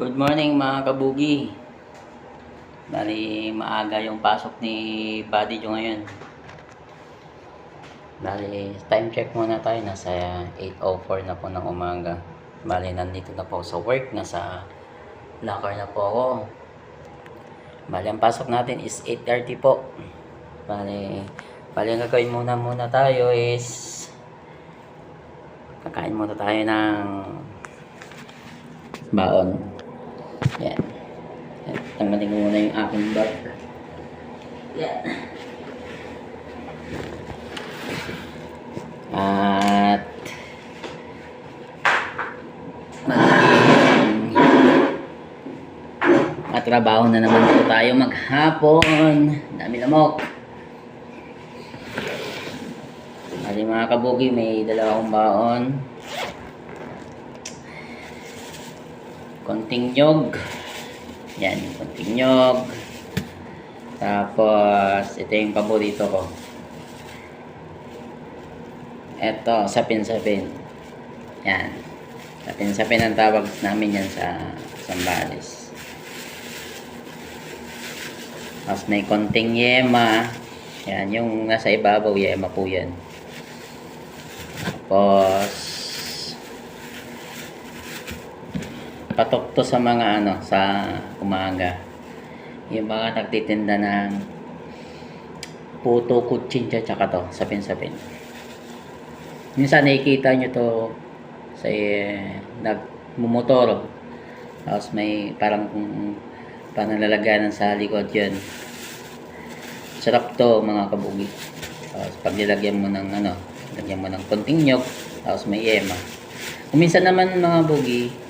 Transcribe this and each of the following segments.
Good morning mga kabugi. Bali maaga yung pasok ni Buddy Jo ngayon. Bali time check muna tayo. Nasa 8:04 na po ng umaga. Bali nandito na po sa work. Nasa locker na po ako. Bali ang pasok natin is 8:30 po. Bali ang gagawin muna tayo is kakain muna tayo ng baon. Yan. Tanggalin ko muna yung aking bag. Yan. At matrabaho na naman po tayo maghapon. Dami lamok. Bali mga kabugi, may dala akong baon. Konting nyog. Yan, konting nyog. Tapos, ito yung paborito ko. Ito, sapin-sapin. Yan. Sapin-sapin ang tawag namin yan sa Zambales. Tapos may konting yema. Yan, yung nasa ibabaw, yema po yan. Tapos, patok to sa mga sa umaga. Yung mga nagtitinda ng puto, kutsincha, tsaka to, sapin-sapin. Minsan nakikita nyo to sa nagmumotor. Tapos may parang panlalaganan sa likod yun. Sarap to mga kabugi. Tapos pag nilagyan mo ng lagyan mo ng konting nyog, tapos may yema. Kung minsan naman mga bugi,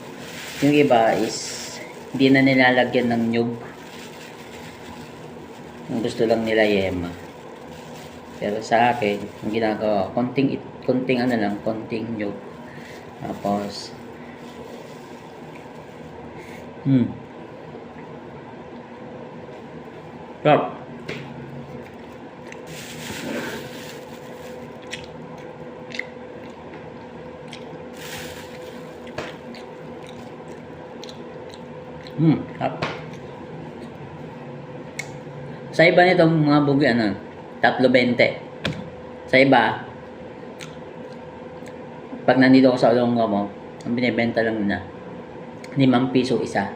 yung iba is hindi na nilalagyan ng nyug. Yung gusto lang nila yema. Pero sa akin, yung ginagawa, konting nyug. Tapos Stop. Sa iba nito mga bugi 3.20. Sa iba pag nandito ako sa Olongapo mo, ang binibenta lang na 5 piso isa.